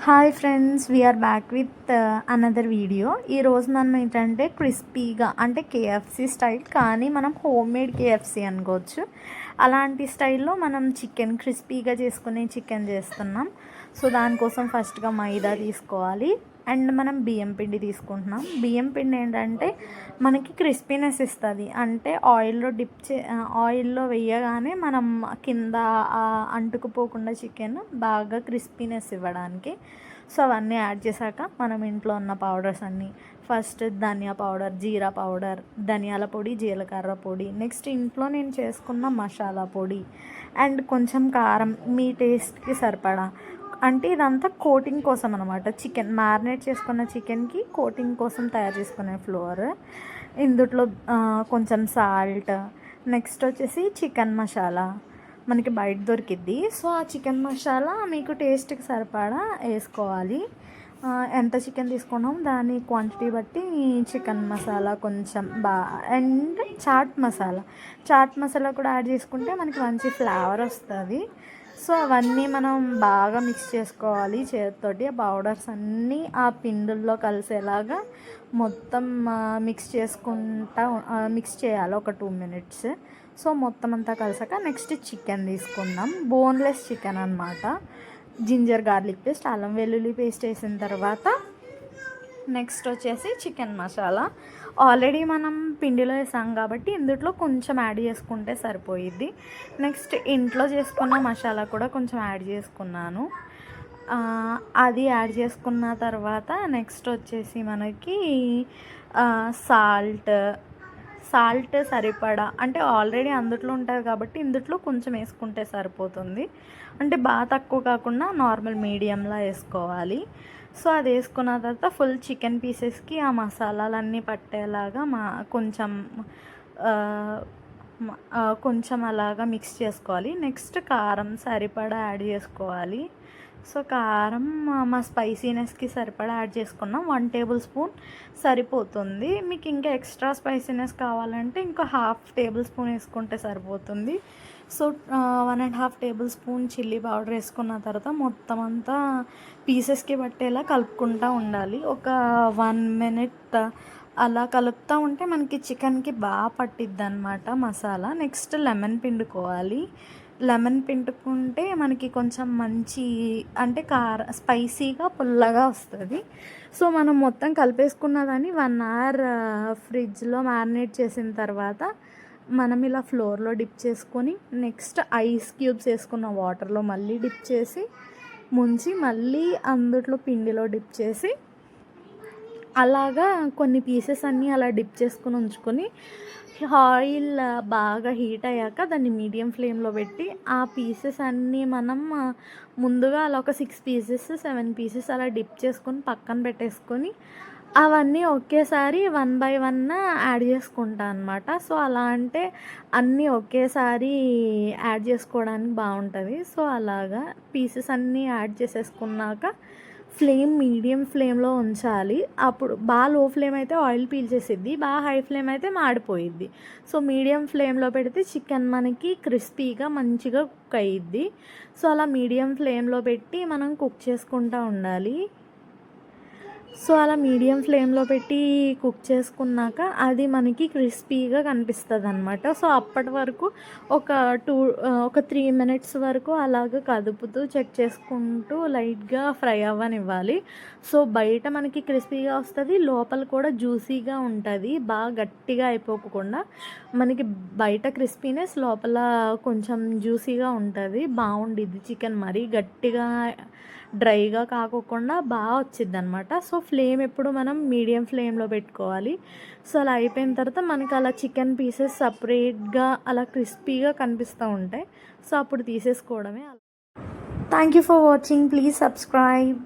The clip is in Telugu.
Hi friends, we're back with another video. ఈరోజు మనం ఏంటంటే క్రిస్పీగా అంటే కేఎఫ్సి స్టైల్, కానీ మనం హోమ్ మేడ్ కేఎఫ్సి అనుకోవచ్చు. అలాంటి స్టైల్లో మనం చికెన్ క్రిస్పీగా చేసుకునే చికెన్ చేస్తున్నాం. సో దానికోసం ఫస్ట్గా మైదా తీసుకోవాలి అండ్ మనం బియ్యం పిండి తీసుకుంటున్నాం. బియ్యం పిండి ఏంటంటే మనకి క్రిస్పీనెస్ ఇస్తుంది. అంటే ఆయిల్లో వేయగానే మనం కింద అంటుకుపోకుండా చికెన్ బాగా క్రిస్పీనెస్ ఇవ్వడానికి. సో అవన్నీ యాడ్ చేశాక మనం ఇంట్లో ఉన్న పౌడర్స్ అన్నీ, ఫస్ట్ ధనియా పౌడర్, జీరా పౌడర్, ధనియాల పొడి, జీలకర్ర పొడి, నెక్స్ట్ ఇంట్లో నేను చేసుకున్న మసాలా పొడి అండ్ కొంచెం కారం మీ టేస్ట్కి సరిపడా. అంటే ఇదంతా కోటింగ్ కోసం అనమాట. చికెన్ మ్యారినేట్ చేసుకున్న చికెన్కి కోటింగ్ కోసం తయారు చేసుకునే ఫ్లోర్. ఇందులో కొంచెం సాల్ట్, నెక్స్ట్ వచ్చేసి చికెన్ మసాలా మనకి బయట దొరికిద్ది. సో ఆ చికెన్ మసాలా మీకు టేస్ట్కి సరిపడా వేసుకోవాలి. ఎంత చికెన్ తీసుకున్నాం దాని క్వాంటిటీ బట్టి చికెన్ మసాలా కొంచెం అండ్ చాట్ మసాలా కూడా యాడ్ చేసుకుంటే మనకి మంచి ఫ్లేవర్ వస్తుంది. సో అవన్నీ మనం బాగా మిక్స్ చేసుకోవాలి చేతితోటి. ఆ పౌడర్స్ అన్నీ ఆ పిండుల్లో కలిసేలాగా మొత్తం మిక్స్ చేయాలి ఒక 2 minutes. సో మొత్తం అంతా కలిసాక నెక్స్ట్ చికెన్ తీసుకుందాం. బోన్లెస్ చికెన్ అనమాట. జింజర్ గార్లిక్ పేస్ట్, అల్లం వెల్లుల్లి పేస్ట్ వేసిన తర్వాత నెక్స్ట్ వచ్చేసి చికెన్ మసాలా. ఆల్రెడీ మనం పిండిలో వేసాం కాబట్టి ఇందులో కొంచెం యాడ్ చేసుకుంటే సరిపోయిద్ది. నెక్స్ట్ ఇంట్లో చేసుకున్న మసాలా కూడా కొంచెం యాడ్ చేసుకున్నాను. అది యాడ్ చేసుకున్న తర్వాత నెక్స్ట్ వచ్చేసి మనకి సాల్ట్ సరిపడా, అంటే ఆల్రెడీ అందుట్లో ఉంటుంది కాబట్టి ఇందులో కొంచెం వేసుకుంటే సరిపోతుంది. అంటే బాగా తక్కువ కాకుండా నార్మల్ మీడియంలా వేసుకోవాలి. సో అది వేసుకున్న తర్వాత ఫుల్ చికెన్ పీసెస్కి ఆ మసాలాలన్నీ పట్టేలాగా కొంచెం అలాగా మిక్స్ చేసుకోవాలి. నెక్స్ట్ కారం సరిపడా యాడ్ చేసుకోవాలి. సో కారం మా స్పైసీనెస్కి సరిపడా యాడ్ చేసుకున్నాం. 1 tablespoon సరిపోతుంది. మీకు ఇంకా ఎక్స్ట్రా స్పైసీనెస్ కావాలంటే ఇంకా 1/2 tablespoon వేసుకుంటే సరిపోతుంది. సో 1.5 tablespoon చిల్లీ పౌడర్ వేసుకున్న తర్వాత మొత్తం అంతా పీసెస్కి పట్టేలా కలుపుకుంటూ ఉండాలి. ఒక 1 minute అలా కలుపుతూ ఉంటే మనకి చికెన్కి బాగా పట్టిద్ది అనమాట మసాలా. నెక్స్ట్ లెమన్ పిండుకోవాలి. లెమన్ పిండుకుంటే మనకి కొంచెం మంచి అంటే స్పైసీగా పుల్లగా వస్తుంది. సో మనం మొత్తం కలిపేసుకున్న దాన్ని 1 hour ఫ్రిడ్జ్లో మ్యారినేట్ చేసిన తర్వాత మనం ఇలా ఫ్లోర్లో డిప్ చేసుకొని నెక్స్ట్ ఐస్ క్యూబ్స్ వేసుకున్న వాటర్లో మళ్ళీ డిప్ చేసి ముంచి మళ్ళీ అందులో పిండిలో డిప్ చేసి అలాగా కొన్ని పీసెస్ అన్నీ అలా డిప్ చేసుకుని ఉంచుకొని ఆయిల్ బాగా హీట్ అయ్యాక దాన్ని మీడియం ఫ్లేమ్లో పెట్టి ఆ పీసెస్ అన్నీ మనం ముందుగా అలా ఒక 6 pieces 7 pieces అలా డిప్ చేసుకొని పక్కన పెట్టేసుకొని అవన్నీ ఒకేసారి 1 by 1 యాడ్ చేసుకుంటా అనమాట. సో అలా అంటే అన్నీ ఒకేసారి యాడ్ చేసుకోవడానికి బాగుంటుంది. సో అలాగా పీసెస్ అన్నీ యాడ్ చేసేసుకున్నాక ఫ్లేమ్ మీడియం ఫ్లేమ్లో ఉంచాలి. అప్పుడు బాగా లో ఫ్లేమ్ అయితే ఆయిల్ పీల్చేసిద్ది, బాగా హై ఫ్లేమ్ అయితే మాడిపోయిద్ది. సో మీడియం ఫ్లేమ్లో పెడితే చికెన్ మనకి క్రిస్పీగా మంచిగా కుక్ అయ్యిద్ది. సో అలా మీడియం ఫ్లేమ్లో పెట్టి మనం కుక్ చేసుకుంటూ ఉండాలి. సో అలా మీడియం ఫ్లేమ్లో పెట్టి కుక్ చేసుకున్నాక అది మనకి క్రిస్పీగా కనిపిస్తుంది అనమాట. సో అప్పటి వరకు ఒక 3 minutes వరకు అలాగ కదుపుతూ చెక్ చేసుకుంటూ లైట్గా ఫ్రై అవ్వనివ్వాలి. సో బయట మనకి క్రిస్పీగా వస్తుంది, లోపల కూడా జ్యూసీగా ఉంటుంది. బాగా గట్టిగా అయిపోకుండా మనకి బయట క్రిస్పీనెస్, లోపల కొంచెం జ్యూసీగా ఉంటుంది. బాగుండిద్ది చికెన్. మరీ గట్టిగా డ్రైగా కాకోకుండా బాగా వచ్చిద్ది అనమాట. సో ఫ్లేమ్ ఎప్పుడు మనం మీడియం ఫ్లేమ్లో పెట్టుకోవాలి. సో అలా అయిపోయిన తర్వాత మనకి అలా చికెన్ పీసెస్ సపరేట్గా అలా క్రిస్పీగా కనిపిస్తూ ఉంటాయి. సో అప్పుడు తీసేసుకోవడమే. Thank you for watching. Please subscribe.